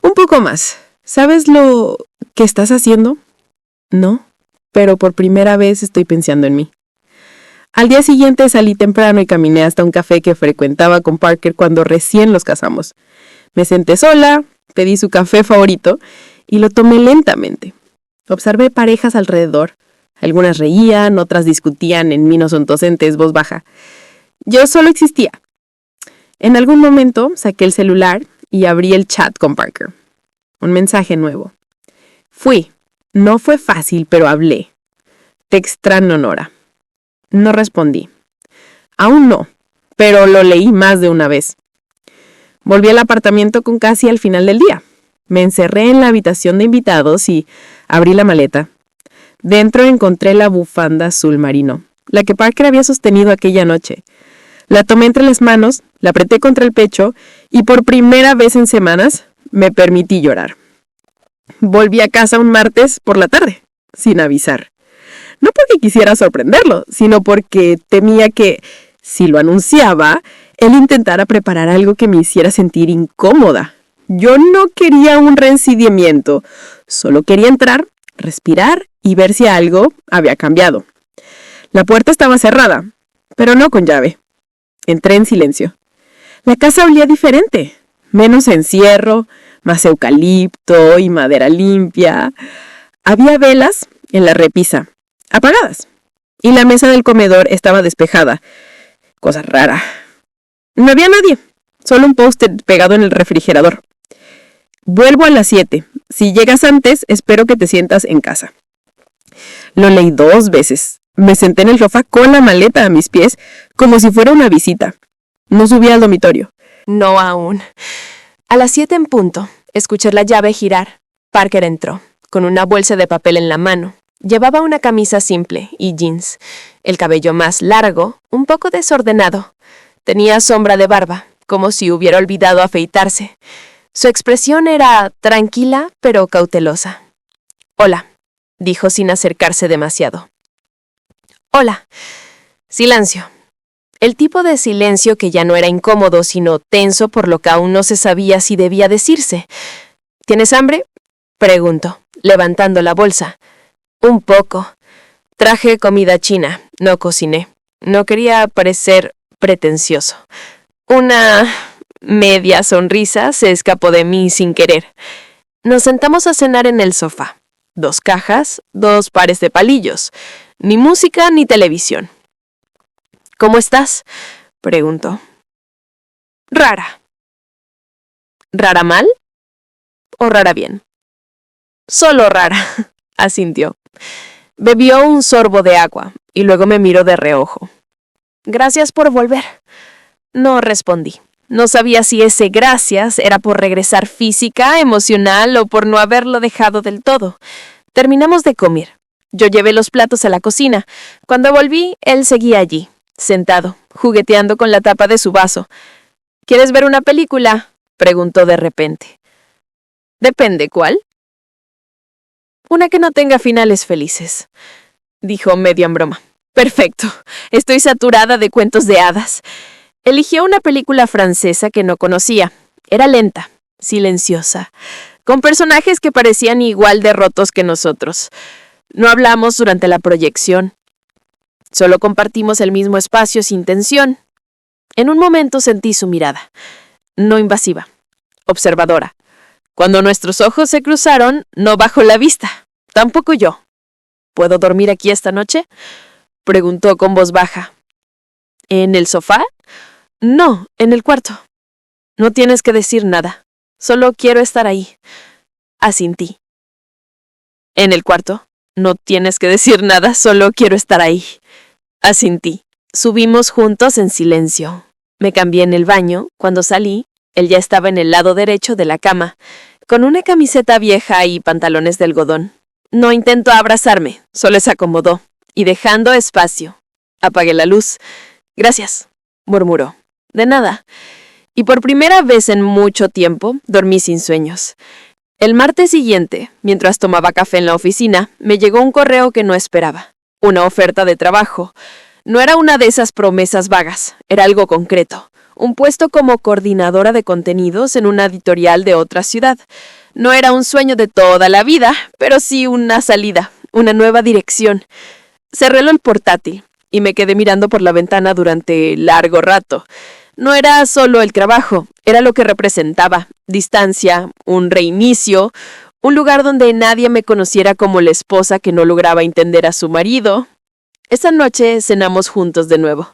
Un poco más. ¿Sabes lo que estás haciendo? No, pero por primera vez estoy pensando en mí. Al día siguiente salí temprano y caminé hasta un café que frecuentaba con Parker cuando recién los casamos. Me senté sola, pedí su café favorito y lo tomé lentamente. Observé parejas alrededor. Algunas reían, otras discutían en minos ontosentes, voz baja. Yo solo existía. En algún momento saqué el celular y abrí el chat con Parker. Un mensaje nuevo. Fui. No fue fácil, pero hablé. Te extraño, Nora. No respondí. Aún no, pero lo leí más de una vez. Volví al apartamento con Cassie al final del día. Me encerré en la habitación de invitados y, Abrí la maleta. Dentro encontré la bufanda azul marino, la que Parker había sostenido aquella noche. La tomé entre las manos, la apreté contra el pecho y por primera vez en semanas me permití llorar. Volví a casa un martes por la tarde, sin avisar. No porque quisiera sorprenderlo, sino porque temía que, si lo anunciaba, él intentara preparar algo que me hiciera sentir incómoda. Yo no quería un reencidimiento, solo quería entrar, respirar y ver si algo había cambiado. La puerta estaba cerrada, pero no con llave. Entré en silencio. La casa olía diferente, menos a encierro, más eucalipto y madera limpia. Había velas en la repisa, apagadas, y la mesa del comedor estaba despejada. Cosa rara. No había nadie, solo un post-it pegado en el refrigerador. Vuelvo a las 7. Si llegas antes, espero que te sientas en casa. Lo leí 2 veces. Me senté en el sofá con la maleta a mis pies, como si fuera una visita. No subí al dormitorio. No aún. A las 7 en punto, escuché la llave girar. Parker entró, con una bolsa de papel en la mano. Llevaba una camisa simple y jeans, el cabello más largo, un poco desordenado. Tenía sombra de barba, como si hubiera olvidado afeitarse. Su expresión era tranquila, pero cautelosa. «Hola», dijo sin acercarse demasiado. «Hola». Silencio. El tipo de silencio que ya no era incómodo, sino tenso, por lo que aún no se sabía si debía decirse. «¿Tienes hambre?», preguntó, levantando la bolsa. «Un poco. Traje comida china, no cociné. No quería parecer pretencioso». Una media sonrisa se escapó de mí sin querer. Nos sentamos a cenar en el sofá. 2 cajas, 2 pares de palillos. Ni música ni televisión. «¿Cómo estás?», preguntó. «Rara». «¿Rara mal? ¿O rara bien?». «Solo rara», asintió. Bebió un sorbo de agua y luego me miró de reojo. «Gracias por volver». No respondí. No sabía si ese gracias era por regresar física, emocional o por no haberlo dejado del todo. Terminamos de comer. Yo llevé los platos a la cocina. Cuando volví, él seguía allí, sentado, jugueteando con la tapa de su vaso. «¿Quieres ver una película?», preguntó de repente. «Depende, ¿cuál?». «Una que no tenga finales felices», dijo medio en broma. «Perfecto. Estoy saturada de cuentos de hadas». Eligió una película francesa que no conocía. Era lenta, silenciosa, con personajes que parecían igual de rotos que nosotros. No hablamos durante la proyección. Solo compartimos el mismo espacio sin tensión. En un momento sentí su mirada. No invasiva, observadora. Cuando nuestros ojos se cruzaron, no bajó la vista. Tampoco yo. «¿Puedo dormir aquí esta noche?», preguntó con voz baja. «¿En el sofá?». «No, en el cuarto». «No tienes que decir nada. Solo quiero estar ahí». Asintí. «¿En el cuarto?». «No tienes que decir nada. Solo quiero estar ahí». Asintí. Subimos juntos en silencio. Me cambié en el baño. Cuando salí, él ya estaba en el lado derecho de la cama, con una camiseta vieja y pantalones de algodón. No intentó abrazarme, solo se acomodó, y dejando espacio. Apagué la luz. «Gracias», murmuró. «De nada». Y por primera vez en mucho tiempo, dormí sin sueños. El martes siguiente, mientras tomaba café en la oficina, me llegó un correo que no esperaba. Una oferta de trabajo. No era una de esas promesas vagas, era algo concreto. Un puesto como coordinadora de contenidos en una editorial de otra ciudad. No era un sueño de toda la vida, pero sí una salida, una nueva dirección. Cerré el portátil y me quedé mirando por la ventana durante largo rato. No era solo el trabajo, era lo que representaba: distancia, un reinicio, un lugar donde nadie me conociera como la esposa que no lograba entender a su marido. Esa noche cenamos juntos de nuevo.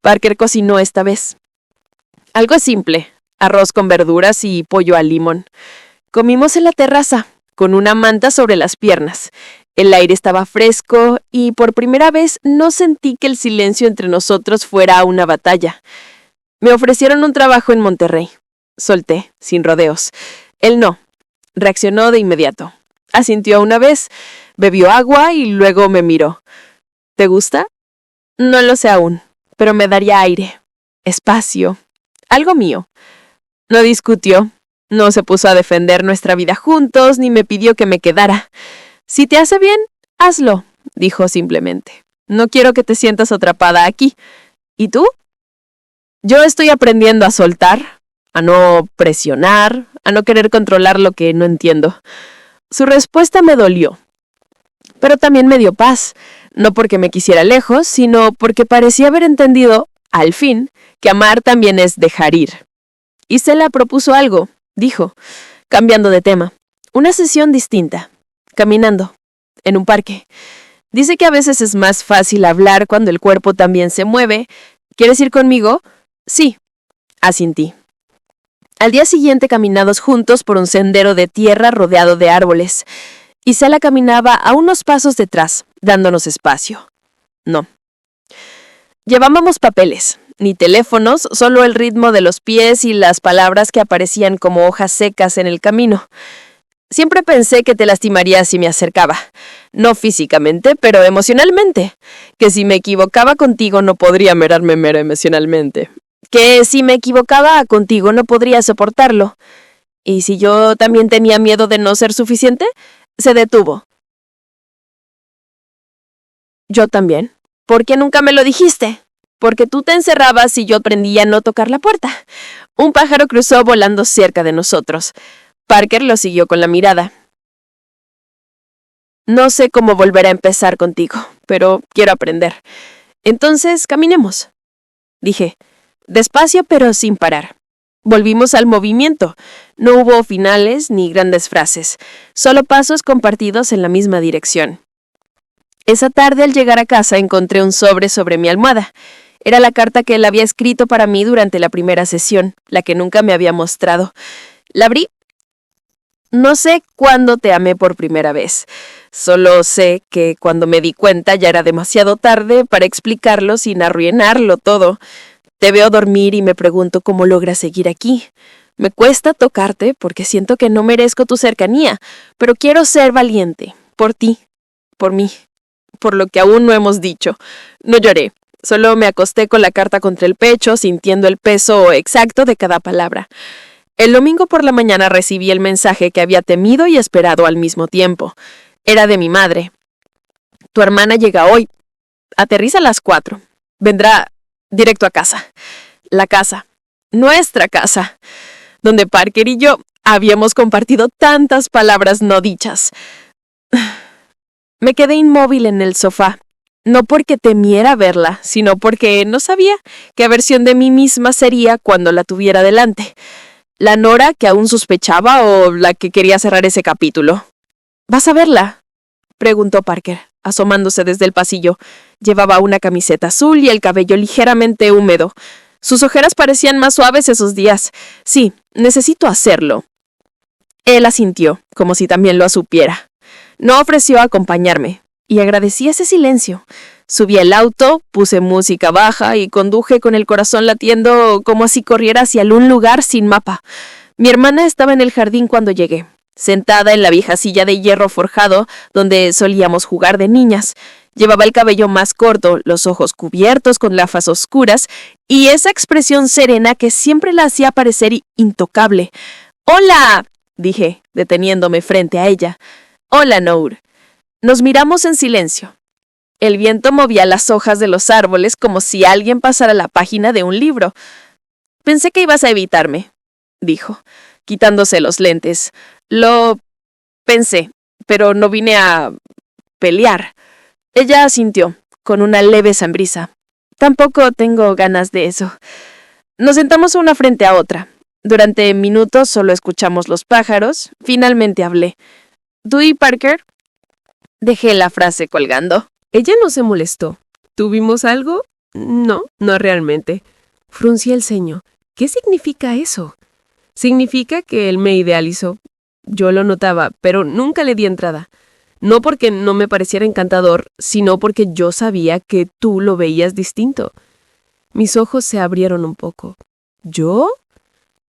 Parker cocinó esta vez. Algo simple, arroz con verduras y pollo al limón. Comimos en la terraza, con una manta sobre las piernas. El aire estaba fresco y por primera vez no sentí que el silencio entre nosotros fuera una batalla. Me ofrecieron un trabajo en Monterrey. Solté, sin rodeos. Él no. Reaccionó de inmediato. Asintió una vez, bebió agua y luego me miró. ¿Te gusta? No lo sé aún, pero me daría aire, espacio, algo mío. No discutió, no se puso a defender nuestra vida juntos, ni me pidió que me quedara. Si te hace bien, hazlo, dijo simplemente. No quiero que te sientas atrapada aquí. ¿Y tú? Yo estoy aprendiendo a soltar, a no presionar, a no querer controlar lo que no entiendo. Su respuesta me dolió, pero también me dio paz, no porque me quisiera lejos, sino porque parecía haber entendido, al fin, que amar también es dejar ir. Isela propuso algo, dijo, cambiando de tema, una sesión distinta, caminando, en un parque. Dice que a veces es más fácil hablar cuando el cuerpo también se mueve. ¿Quieres ir conmigo? Sí, asintí. Al día siguiente caminamos juntos por un sendero de tierra rodeado de árboles. Isela caminaba a unos pasos detrás, dándonos espacio. No. Llevábamos papeles, ni teléfonos, solo el ritmo de los pies y las palabras que aparecían como hojas secas en el camino. Siempre pensé que te lastimaría si me acercaba. No físicamente, pero emocionalmente. Que si me equivocaba contigo no podría mirarme emocionalmente. Que si me equivocaba contigo no podría soportarlo. Y si yo también tenía miedo de no ser suficiente, se detuvo. Yo también. ¿Por qué nunca me lo dijiste? Porque tú te encerrabas y yo aprendí a no tocar la puerta. Un pájaro cruzó volando cerca de nosotros. Parker lo siguió con la mirada. No sé cómo volver a empezar contigo, pero quiero aprender. Entonces, caminemos. Dije, despacio pero sin parar. Volvimos al movimiento. No hubo finales ni grandes frases, solo pasos compartidos en la misma dirección. Esa tarde al llegar a casa encontré un sobre mi almohada. Era la carta que él había escrito para mí durante la primera sesión, la que nunca me había mostrado. La abrí. No sé cuándo te amé por primera vez. Solo sé que cuando me di cuenta ya era demasiado tarde para explicarlo sin arruinarlo todo. Te veo dormir y me pregunto cómo logras seguir aquí. Me cuesta tocarte porque siento que no merezco tu cercanía, pero quiero ser valiente. Por ti, por mí, por lo que aún no hemos dicho. No lloré, solo me acosté con la carta contra el pecho, sintiendo el peso exacto de cada palabra. El domingo por la mañana recibí el mensaje que había temido y esperado al mismo tiempo. Era de mi madre. Tu hermana llega hoy. Aterriza a las 4. Vendrá directo a casa. La casa. Nuestra casa. Donde Parker y yo habíamos compartido tantas palabras no dichas. Me quedé inmóvil en el sofá. No porque temiera verla, sino porque no sabía qué versión de mí misma sería cuando la tuviera delante. ¿La Nora que aún sospechaba o la que quería cerrar ese capítulo? ¿Vas a verla?, preguntó Parker, asomándose desde el pasillo. Llevaba una camiseta azul y el cabello ligeramente húmedo. Sus ojeras parecían más suaves esos días. Sí, necesito hacerlo. Él asintió, como si también lo supiera. No ofreció acompañarme, y agradecí ese silencio. Subí al auto, puse música baja y conduje con el corazón latiendo como si corriera hacia algún lugar sin mapa. Mi hermana estaba en el jardín cuando llegué, sentada en la vieja silla de hierro forjado donde solíamos jugar de niñas. Llevaba el cabello más corto, los ojos cubiertos con gafas oscuras y esa expresión serena que siempre la hacía parecer intocable. «¡Hola!», dije, deteniéndome frente a ella. «Hola, Nour». Nos miramos en silencio. El viento movía las hojas de los árboles como si alguien pasara la página de un libro. «Pensé que ibas a evitarme», dijo, quitándose los lentes. «Lo pensé, pero no vine a pelear». Ella asintió, con una leve sonrisa. «Tampoco tengo ganas de eso». Nos sentamos una frente a otra. Durante minutos solo escuchamos los pájaros. Finalmente hablé. «¿Tú y Parker?» Dejé la frase colgando. Ella no se molestó. ¿Tuvimos algo? No, no realmente. Fruncí el ceño. ¿Qué significa eso? Significa que él me idealizó. Yo lo notaba, pero nunca le di entrada. No porque no me pareciera encantador, sino porque yo sabía que tú lo veías distinto. Mis ojos se abrieron un poco. ¿Yo?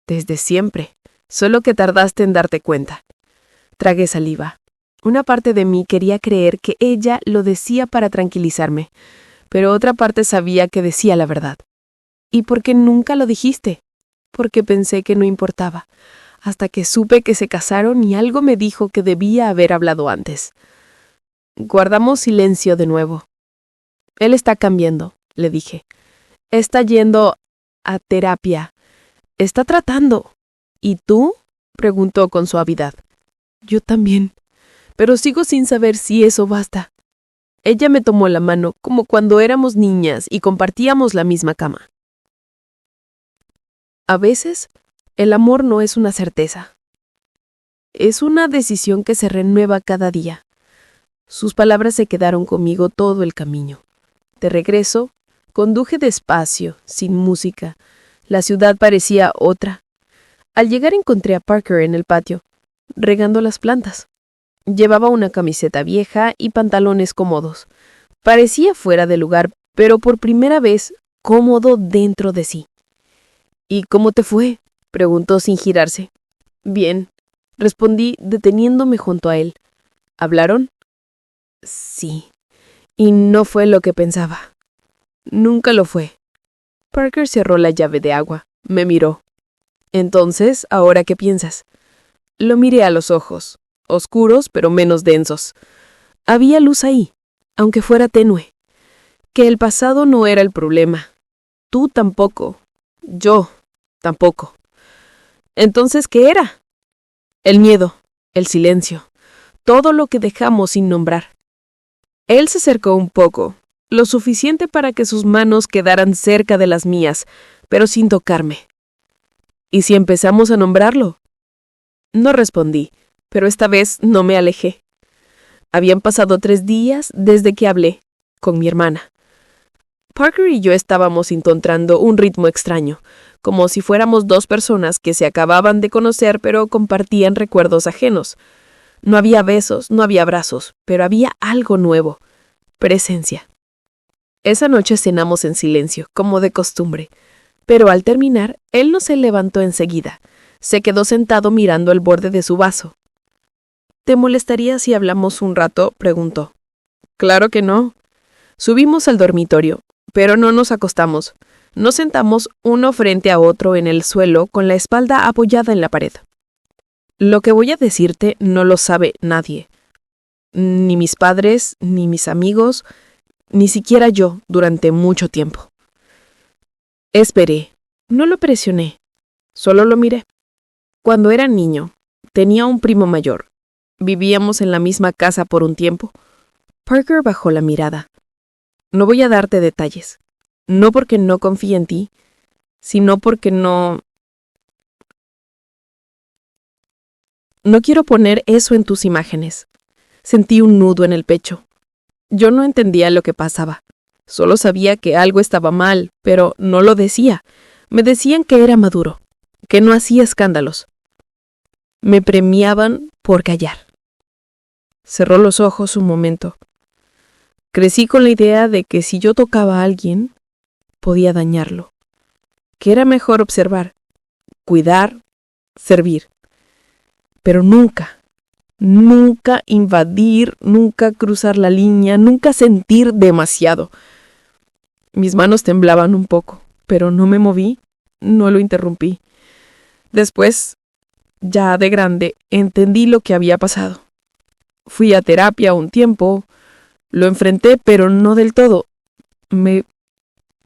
Desde siempre. Solo que tardaste en darte cuenta. Tragué saliva. Una parte de mí quería creer que ella lo decía para tranquilizarme, pero otra parte sabía que decía la verdad. ¿Y por qué nunca lo dijiste? Porque pensé que no importaba, hasta que supe que se casaron y algo me dijo que debía haber hablado antes. Guardamos silencio de nuevo. Él está cambiando, le dije. Está yendo a terapia. Está tratando. ¿Y tú? Preguntó con suavidad. Yo también, pero sigo sin saber si eso basta. Ella me tomó la mano como cuando éramos niñas y compartíamos la misma cama. A veces, el amor no es una certeza. Es una decisión que se renueva cada día. Sus palabras se quedaron conmigo todo el camino. De regreso, conduje despacio, sin música. La ciudad parecía otra. Al llegar encontré a Parker en el patio, regando las plantas. Llevaba una camiseta vieja y pantalones cómodos. Parecía fuera de lugar, pero por primera vez cómodo dentro de sí. ¿Y cómo te fue?, preguntó sin girarse. Bien, respondí deteniéndome junto a él. ¿Hablaron? Sí. Y no fue lo que pensaba. Nunca lo fue. Parker cerró la llave de agua. Me miró. Entonces, ¿ahora qué piensas? Lo miré a los ojos, oscuros pero menos densos. Había luz ahí, aunque fuera tenue. Que el pasado no era el problema. Tú tampoco. Yo tampoco. Entonces, ¿qué era? El miedo, el silencio, todo lo que dejamos sin nombrar. Él se acercó un poco, lo suficiente para que sus manos quedaran cerca de las mías, pero sin tocarme. ¿Y si empezamos a nombrarlo? No respondí, pero esta vez no me alejé. Habían pasado 3 días desde que hablé con mi hermana. Parker y yo estábamos encontrando un ritmo extraño, como si fuéramos 2 personas que se acababan de conocer pero compartían recuerdos ajenos. No había besos, no había abrazos, pero había algo nuevo, presencia. Esa noche cenamos en silencio, como de costumbre, pero al terminar, él no se levantó enseguida. Se quedó sentado mirando el borde de su vaso. ¿Te molestaría si hablamos un rato?, preguntó. Claro que no. Subimos al dormitorio, pero no nos acostamos. Nos sentamos uno frente a otro en el suelo con la espalda apoyada en la pared. Lo que voy a decirte no lo sabe nadie. Ni mis padres, ni mis amigos, ni siquiera yo durante mucho tiempo. Esperé. No lo presioné. Solo lo miré. Cuando era niño, tenía un primo mayor. Vivíamos en la misma casa por un tiempo. Parker bajó la mirada. No voy a darte detalles. No porque no confíe en ti, sino porque no quiero poner eso en tus imágenes. Sentí un nudo en el pecho. Yo no entendía lo que pasaba. Solo sabía que algo estaba mal, pero no lo decía. Me decían que era maduro, que no hacía escándalos. Me premiaban por callar. Cerró los ojos un momento. Crecí con la idea de que si yo tocaba a alguien, podía dañarlo. Que era mejor observar, cuidar, servir. Pero nunca invadir, nunca cruzar la línea, nunca sentir demasiado. Mis manos temblaban un poco, pero no me moví, no lo interrumpí. Después, ya de grande, entendí lo que había pasado. Fui a terapia un tiempo, lo enfrenté, pero no del todo. Me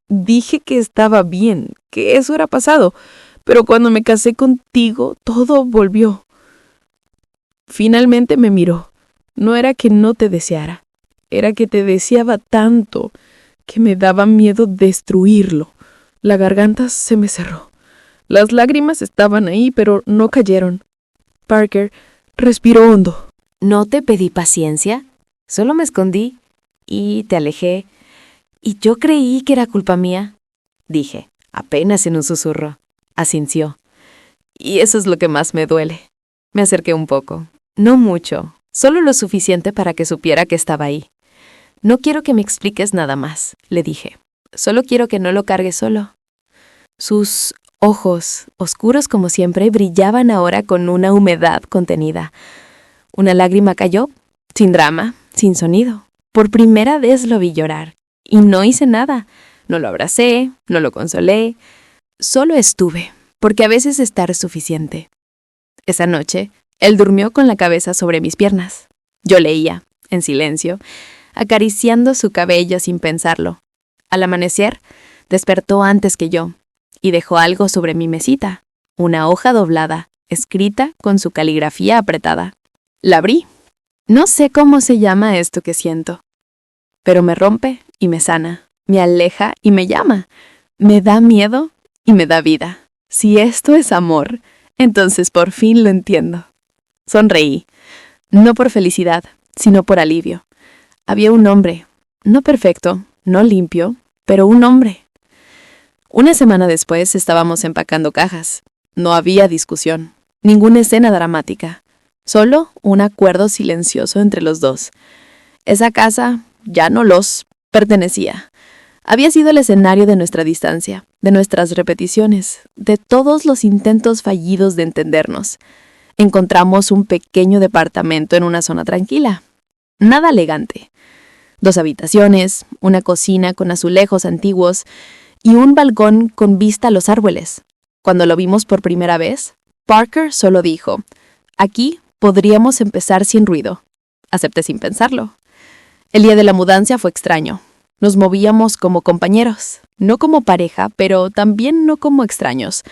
dije que estaba bien, que eso era pasado, pero cuando me casé contigo, todo volvió. Finalmente me miró. No era que no te deseara, era que te deseaba tanto que me daba miedo destruirlo. La garganta se me cerró. Las lágrimas estaban ahí, pero no cayeron. Parker respiró hondo. No te pedí paciencia, solo me escondí y te alejé. Y yo creí que era culpa mía, dije, apenas en un susurro. Asintió. Y eso es lo que más me duele. Me acerqué un poco. No mucho, solo lo suficiente para que supiera que estaba ahí. No quiero que me expliques nada más, le dije. Solo quiero que no lo cargues solo. Sus ojos, oscuros como siempre, brillaban ahora con una humedad contenida. Una lágrima cayó, Sin drama, sin sonido. Por primera vez lo vi llorar. Y no hice nada. No lo abracé, no lo consolé. Solo estuve, porque a veces estar es suficiente. Esa noche, él durmió con la cabeza sobre mis piernas. Yo leía, en silencio, acariciando su cabello sin pensarlo. Al amanecer, despertó antes que yo y dejó algo sobre mi mesita, una hoja doblada, escrita con su caligrafía apretada. La abrí. No sé cómo se llama esto que siento, pero me rompe y me sana, me aleja y me llama, me da miedo y me da vida. Si esto es amor, entonces por fin lo entiendo. Sonreí, no por felicidad, sino por alivio. Había un hombre, no perfecto, no limpio, pero un hombre. Una semana después estábamos empacando cajas. No había discusión, ninguna escena dramática, solo un acuerdo silencioso entre los dos. Esa casa ya no los pertenecía. Había sido el escenario de nuestra distancia, de nuestras repeticiones, de todos los intentos fallidos de entendernos. Encontramos un pequeño departamento en una zona tranquila. Nada elegante. 2 habitaciones, una cocina con azulejos antiguos y un balcón con vista a los árboles. Cuando lo vimos por primera vez, Parker solo dijo, «Aquí podríamos empezar sin ruido». Acepté sin pensarlo. El día de la mudanza fue extraño. Nos movíamos como compañeros, no como pareja, pero también no como extraños.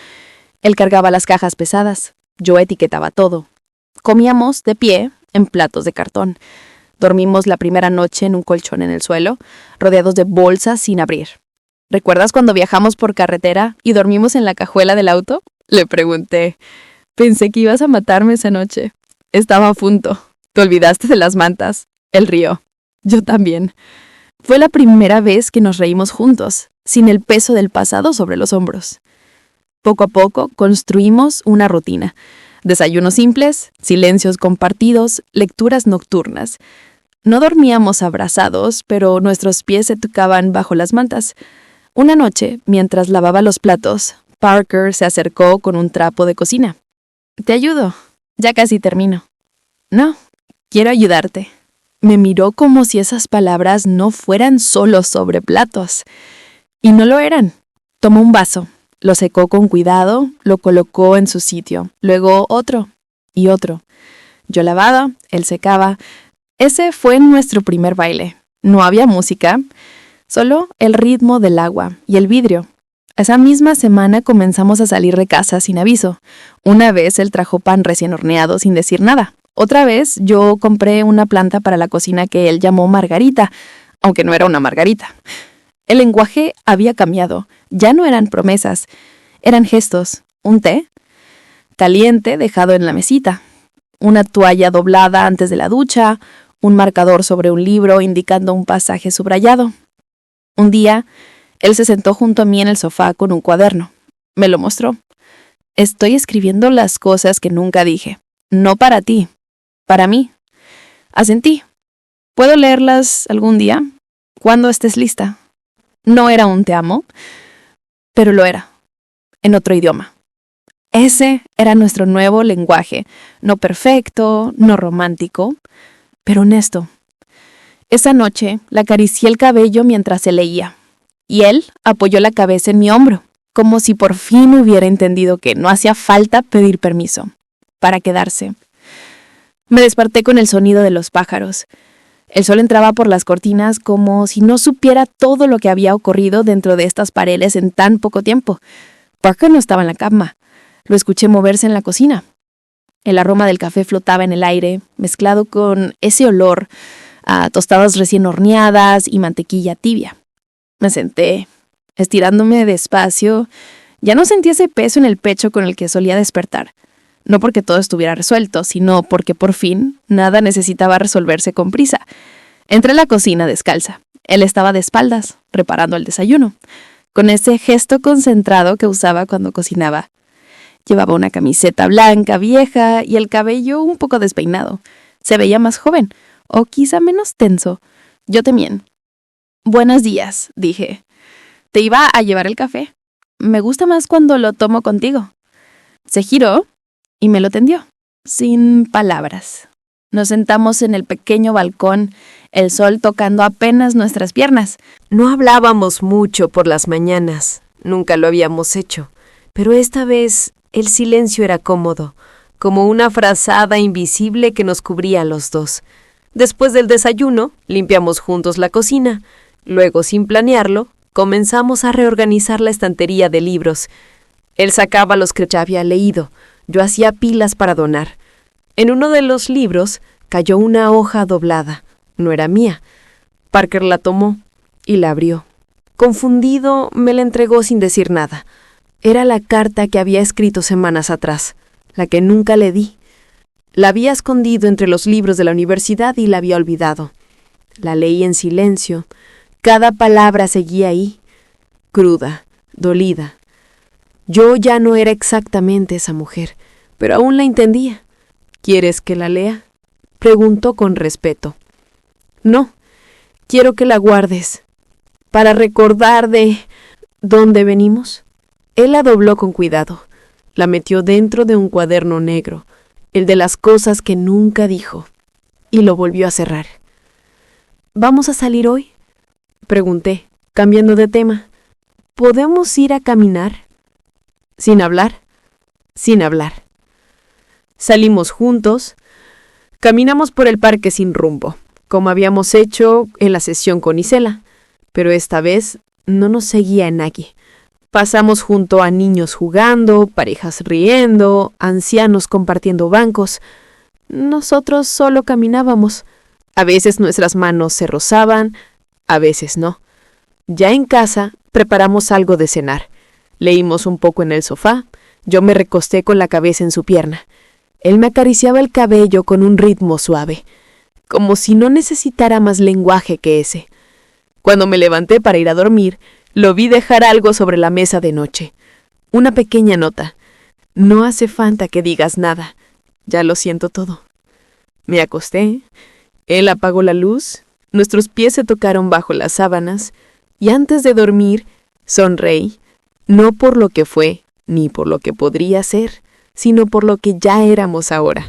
Él cargaba las cajas pesadas, yo etiquetaba todo. Comíamos de pie en platos de cartón. Dormimos la primera noche en un colchón en el suelo, rodeados de bolsas sin abrir. ¿Recuerdas cuando viajamos por carretera y dormimos en la cajuela del auto? Le pregunté. Pensé que ibas a matarme esa noche. Estaba a punto. Te olvidaste de las mantas. Él rió. Yo también. Fue la primera vez que nos reímos juntos, sin el peso del pasado sobre los hombros. Poco a poco construimos una rutina. Desayunos simples, silencios compartidos, lecturas nocturnas. No dormíamos abrazados, pero nuestros pies se tocaban bajo las mantas. Una noche, mientras lavaba los platos, Parker se acercó con un trapo de cocina. «Te ayudo. Ya casi termino». «No, quiero ayudarte». Me miró como si esas palabras no fueran solo sobre platos. Y no lo eran. Tomó un vaso, lo secó con cuidado, lo colocó en su sitio, luego otro y otro. Yo lavaba, él secaba. Ese fue nuestro primer baile. No había música, solo el ritmo del agua y el vidrio. Esa misma semana comenzamos a salir de casa sin aviso. Una vez él trajo pan recién horneado sin decir nada. Otra vez yo compré una planta para la cocina que él llamó Margarita, aunque no era una margarita. El lenguaje había cambiado. Ya no eran promesas, eran gestos. Un té caliente dejado en la mesita, una toalla doblada antes de la ducha, un marcador sobre un libro indicando un pasaje subrayado. Un día, él se sentó junto a mí en el sofá con un cuaderno. Me lo mostró. «Estoy escribiendo las cosas que nunca dije. No para ti. Para mí». Asentí. «¿Puedo leerlas algún día? Cuando estés lista». No era un te amo, pero lo era, en otro idioma. Ese era nuestro nuevo lenguaje, no perfecto, no romántico, pero honesto. Esa noche le acaricié el cabello mientras se leía, y él apoyó la cabeza en mi hombro, como si por fin hubiera entendido que no hacía falta pedir permiso para quedarse. Me desperté con el sonido de los pájaros. El sol entraba por las cortinas como si no supiera todo lo que había ocurrido dentro de estas paredes en tan poco tiempo. Parker no estaba en la cama. Lo escuché moverse en la cocina. El aroma del café flotaba en el aire, mezclado con ese olor a tostadas recién horneadas y mantequilla tibia. Me senté, estirándome despacio. Ya no sentía ese peso en el pecho con el que solía despertar. No porque todo estuviera resuelto, sino porque por fin nada necesitaba resolverse con prisa. Entré a la cocina descalza. Él estaba de espaldas, preparando el desayuno, con ese gesto concentrado que usaba cuando cocinaba. Llevaba una camiseta blanca vieja y el cabello un poco despeinado. Se veía más joven, o quizá menos tenso. Yo también. «Buenos días», dije. «¿Te iba a llevar el café? Me gusta más cuando lo tomo contigo». Se giró y me lo tendió, sin palabras. Nos sentamos en el pequeño balcón, el sol tocando apenas nuestras piernas. No hablábamos mucho por las mañanas, nunca lo habíamos hecho, pero esta vez el silencio era cómodo, como una frazada invisible que nos cubría a los dos. Después del desayuno, limpiamos juntos la cocina. Luego, sin planearlo, comenzamos a reorganizar la estantería de libros. Él sacaba los que ya había leído, yo hacía pilas para donar. En uno de los libros cayó una hoja doblada. No era mía. Parker la tomó y la abrió. Confundido, me la entregó sin decir nada. Era la carta que había escrito semanas atrás, la que nunca le di. La había escondido entre los libros de la universidad y la había olvidado. La leí en silencio. Cada palabra seguía ahí, cruda, dolida. Yo ya no era exactamente esa mujer, pero aún la entendía. ¿Quieres que la lea?, preguntó con respeto. No, quiero que la guardes, para recordar de dónde venimos. Él la dobló con cuidado, la metió dentro de un cuaderno negro, el de las cosas que nunca dijo, y lo volvió a cerrar. ¿Vamos a salir hoy?, pregunté, cambiando de tema. ¿Podemos ir a caminar? ¿Sin hablar? Sin hablar. Salimos juntos, caminamos por el parque sin rumbo, como habíamos hecho en la sesión con Isela, pero esta vez no nos seguía nadie. Pasamos junto a niños jugando, parejas riendo, ancianos compartiendo bancos. Nosotros solo caminábamos. A veces nuestras manos se rozaban, a veces no. Ya en casa preparamos algo de cenar. Leímos un poco en el sofá. Yo me recosté con la cabeza en su pierna. Él me acariciaba el cabello con un ritmo suave, como si no necesitara más lenguaje que ese. Cuando me levanté para ir a dormir, lo vi dejar algo sobre la mesa de noche. Una pequeña nota. No hace falta que digas nada. Ya lo siento todo. Me acosté. Él apagó la luz. Nuestros pies se tocaron bajo las sábanas. Y antes de dormir, sonreí. No por lo que fue, ni por lo que podría ser, sino por lo que ya éramos ahora.